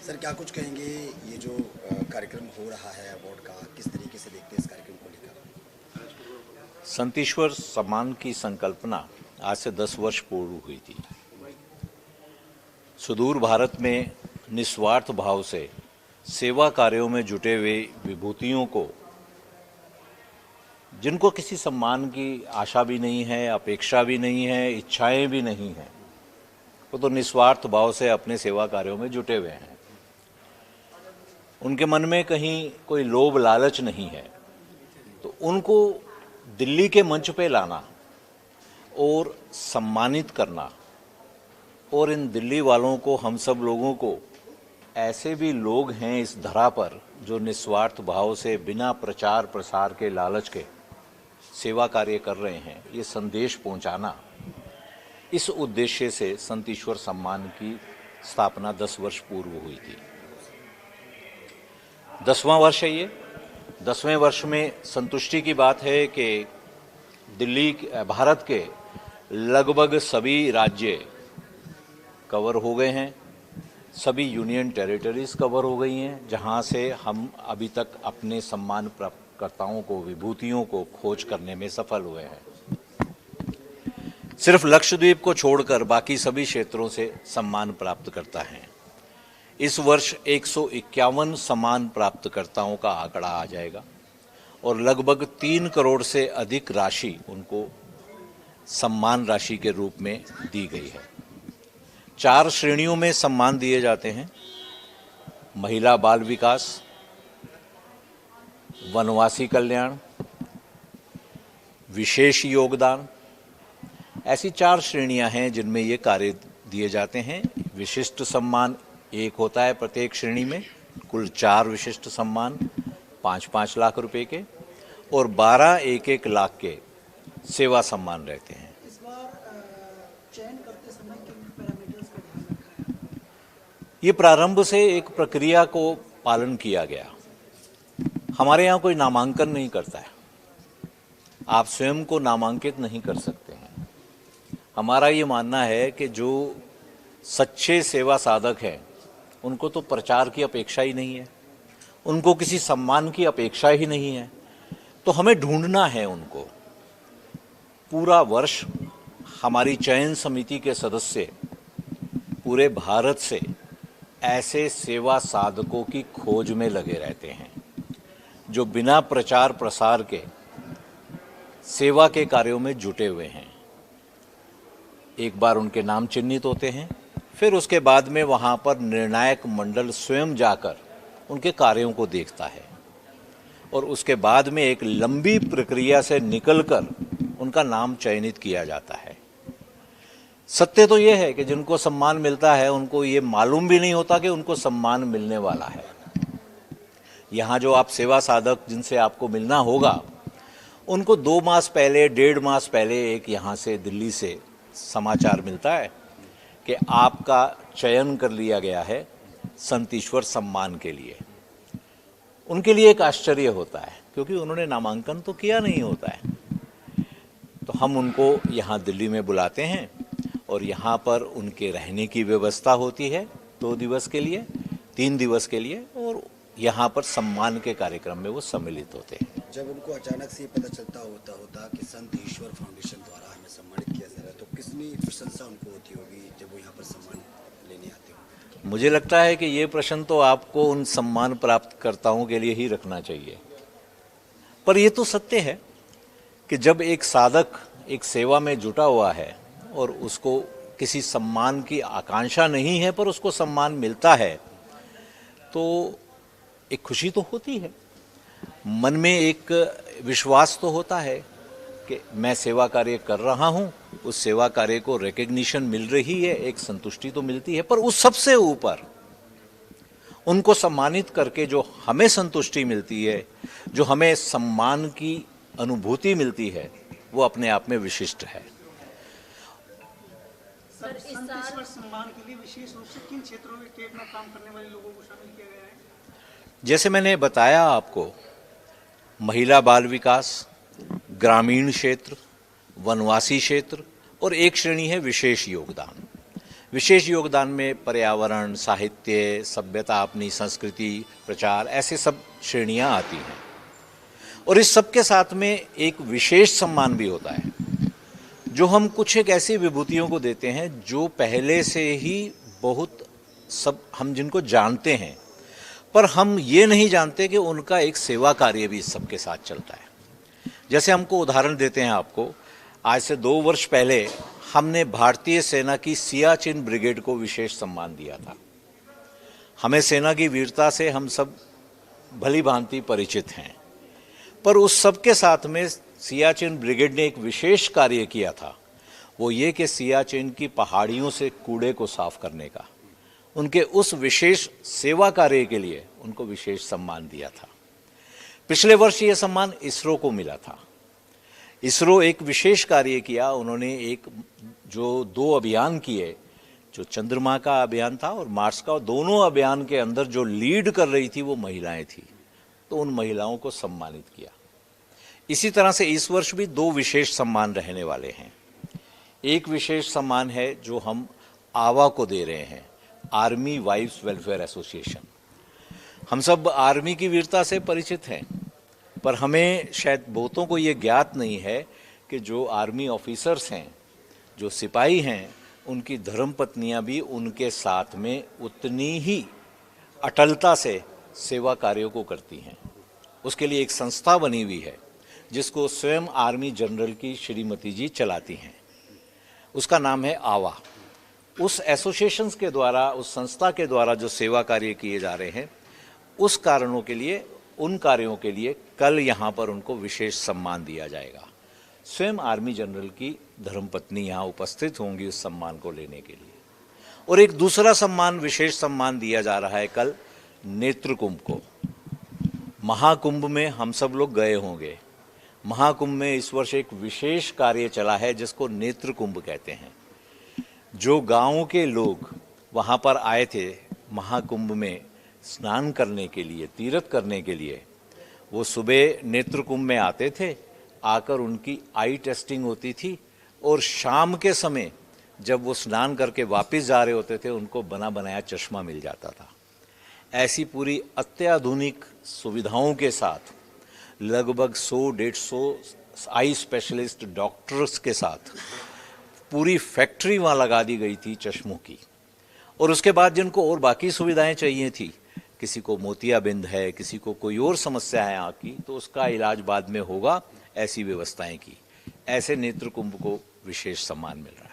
Sir क्या कुछ कहेंगे, ये जो कार्यक्रम हो रहा है अवार्ड का, किस तरीके से देखते हैं इस कार्यक्रम को लेकर? संत ईश्वर सम्मान की संकल्पना आज से 10 वर्ष पूर्व हुई थी। सुदूर भारत में निस्वार्थ भाव से सेवा कार्यों में जुटे हुए विभूतियों को, जिनको किसी सम्मान की आशा भी नहीं है, अपेक्षा भी नहीं है, इच्छाएं भी नहीं हैं, वो तो निस्वार्थ भाव से अपने सेवा कार्यों में जुटे हुए हैं। उनके मन में कहीं कोई लोभ लालच नहीं है, तो उनको दिल्ली के मंच पे लाना और सम्मानित करना, और इन दिल्ली वालों को, हम सब लोगों को, ऐसे भी लोग हैं इस धरा पर जो निस्वार्थ भाव से बिना प्रचार प्रसार के लालच के सेवा कार्य कर रहे हैं, ये संदेश पहुंचाना, इस उद्देश्य से संत ईश्वर सम्मान की स्थापना 10 वर्ष पूर्व हुई थी। 10वां वर्ष है ये। 10वें वर्ष में संतुष्टि की बात है कि दिल्ली, भारत के लगभग सभी राज्य कवर हो गए हैं, सभी यूनियन टेरिटरीज कवर हो गई हैं, जहां से हम अभी तक अपने सम्मान प्राप्तकर्ताओं को, विभूतियों को खोज करने में सफल हुए हैं। सिर्फ लक्षद्वीप को छोड़कर बाकी सभी क्षेत्रों से सम्मान प्राप्त करता है। इस वर्ष 151 सम्मान प्राप्तकर्ताओं का आंकड़ा आ जाएगा और लगभग 3 करोड़ से अधिक राशि उनको सम्मान राशि के रूप में दी गई है। 4 श्रेणियों में सम्मान दिए जाते हैं: महिला बाल विकास, वनवासी कल्याण, विशेष योगदान। ऐसी 4 श्रेणियां हैं जिनमें ये कार्य दिए जाते हैं। विशिष्ट सम्मान एक होता है प्रत्येक श्रेणी में, कुल 4 विशिष्ट सम्मान 5-5 लाख रुपए के, और 12 1-1 लाख के सेवा सम्मान रहते हैं। इस बार चयन करते समय किन पैरामीटर्स का ध्यान रखा है? ये प्रारंभ से एक प्रक्रिया को पालन किया गया। हमारे यहाँ कोई नामांकन नहीं करता है, आप स्वयं को नामांकित नहीं कर सकते हैं। हमारा ये मानना है कि जो सच्चे सेवा साधक हैं उनको तो प्रचार की अपेक्षा ही नहीं है, उनको किसी सम्मान की अपेक्षा ही नहीं है, तो हमें ढूंढना है उनको। पूरा वर्ष हमारी चयन समिति के सदस्य पूरे भारत से ऐसे सेवा साधकों की खोज में लगे रहते हैं जो बिना प्रचार प्रसार के सेवा के कार्यों में जुटे हुए हैं। एक बार उनके नाम चिन्हित होते हैं, फिर उसके बाद में वहाँ पर निर्णायक मंडल स्वयं जाकर उनके कार्यों को देखता है और उसके बाद में एक लंबी प्रक्रिया से निकलकर उनका नाम चयनित किया जाता है। सत्य तो ये है कि जिनको सम्मान मिलता है उनको ये मालूम भी नहीं होता कि उनको सम्मान मिलने वाला है। यहाँ जो आप सेवा साधक जिनसे आपको मिलना होगा, उनको 2 मास पहले, 1.5 मास पहले एक यहाँ से, दिल्ली से समाचार मिलता है कि आपका चयन कर लिया गया है संत ईश्वर सम्मान के लिए। उनके लिए एक आश्चर्य होता है क्योंकि उन्होंने नामांकन तो किया नहीं होता है। तो हम उनको यहाँ दिल्ली में बुलाते हैं और यहाँ पर उनके रहने की व्यवस्था होती है 2 दिवस के लिए, 3 दिवस के लिए, और यहाँ पर सम्मान के कार्यक्रम में वो सम्मिलित होते हैं। जब उनको अचानक से पता चलता होता कि संत ईश्वर फाउंडेशन द्वारा हमें सम्मानित किया जा रहा है, तो कितनी प्रशंसा उनको होती होगी जब वो यहाँ पर सम्मान लेने आते हो? मुझे लगता है कि ये प्रश्न तो आपको उन सम्मान प्राप्तकर्ताओं के लिए ही रखना चाहिए। पर ये तो सत्य है कि जब एक साधक एक सेवा में जुटा हुआ है और उसको किसी सम्मान की आकांक्षा नहीं है पर उसको सम्मान मिलता है, तो एक खुशी तो होती है, मन में एक विश्वास तो होता है कि मैं सेवा कार्य कर रहा हूँ, उस सेवा कार्य को रिकग्निशन मिल रही है, एक संतुष्टि तो मिलती है। पर उस सबसे ऊपर उनको सम्मानित करके जो हमें संतुष्टि मिलती है, जो हमें सम्मान की अनुभूति मिलती है, वो अपने आप में विशिष्ट है। सर, संत ईश्वर सम्मान के लिए विशेष रूप से किन क्षेत्रों में टेक में काम करने वाले लोगों को शामिल किया गया है? जैसे मैंने बताया आपको, महिला बाल विकास, ग्रामीण क्षेत्र, वनवासी क्षेत्र, और एक श्रेणी है विशेष योगदान। विशेष योगदान में पर्यावरण, साहित्य, सभ्यता, अपनी संस्कृति, प्रचार, ऐसे सब श्रेणियां आती हैं। और इस सब के साथ में एक विशेष सम्मान भी होता है, जो हम कुछ एक ऐसी विभूतियों को देते हैं जो पहले से ही बहुत सब हम जिनको जानते हैं, पर हम ये नहीं जानते कि उनका एक सेवा कार्य भी इस सब के साथ चलता है। जैसे हमको उदाहरण देते हैं आपको, आज से 2 वर्ष पहले हमने भारतीय सेना की सियाचिन ब्रिगेड को विशेष सम्मान दिया था। हमें सेना की वीरता से हम सब भली भांति परिचित हैं, पर उस सब के साथ में सियाचिन ब्रिगेड ने एक विशेष कार्य किया था, वो ये कि सियाचिन की पहाड़ियों से कूड़े को साफ करने का, उनके उस विशेष सेवा कार्य के लिए उनको विशेष सम्मान दिया था। पिछले वर्ष ये सम्मान इसरो को मिला था। इसरो एक विशेष कार्य किया, उन्होंने एक जो 2 अभियान किए, जो चंद्रमा का अभियान था और मार्स का, दोनों अभियान के अंदर जो लीड कर रही थी वो महिलाएं थी, तो उन महिलाओं को सम्मानित किया। इसी तरह से इस वर्ष भी 2 विशेष सम्मान रहने वाले हैं। एक विशेष सम्मान है जो हम आवा को दे रहे हैं, आर्मी वाइफ्स वेलफेयर एसोसिएशन। हम सब आर्मी की वीरता से परिचित हैं, पर हमें शायद बहुतों को ये ज्ञात नहीं है कि जो आर्मी ऑफिसर्स हैं, जो सिपाही हैं, उनकी धर्मपत्नियां भी उनके साथ में उतनी ही अटलता से सेवा कार्यों को करती हैं। उसके लिए एक संस्था बनी हुई है जिसको स्वयं आर्मी जनरल की श्रीमती जी चलाती हैं, उसका नाम है आवा। उस एसोसिएशंस के द्वारा, उस संस्था के द्वारा जो सेवा कार्य किए जा रहे हैं, उस कारणों के लिए, उन कार्यों के लिए कल यहाँ पर उनको विशेष सम्मान दिया जाएगा। स्वयं आर्मी जनरल की धर्मपत्नी यहाँ उपस्थित होंगी उस सम्मान को लेने के लिए। और एक दूसरा सम्मान, विशेष सम्मान दिया जा रहा है कल नेत्र कुंभ को। महाकुंभ में हम सब लोग गए होंगे। महाकुंभ में इस वर्ष एक विशेष कार्य चला है जिसको नेत्र कुंभ कहते हैं। जो गांव के लोग वहाँ पर आए थे महाकुंभ में स्नान करने के लिए, तीर्थ करने के लिए, वो सुबह नेत्र कुंभ में आते थे, आकर उनकी आई टेस्टिंग होती थी, और शाम के समय जब वो स्नान करके वापस जा रहे होते थे उनको बना बनाया चश्मा मिल जाता था। ऐसी पूरी अत्याधुनिक सुविधाओं के साथ लगभग 100-150 आई स्पेशलिस्ट डॉक्टर्स के साथ पूरी फैक्ट्री वहाँ लगा दी गई थी चश्मों की। और उसके बाद जिनको और बाकी सुविधाएं चाहिए थी, किसी को मोतियाबिंद है, किसी को कोई और समस्या है आँख की, तो उसका इलाज बाद में होगा, ऐसी व्यवस्थाएं की। ऐसे नेत्र कुंभ को विशेष सम्मान मिल रहा है।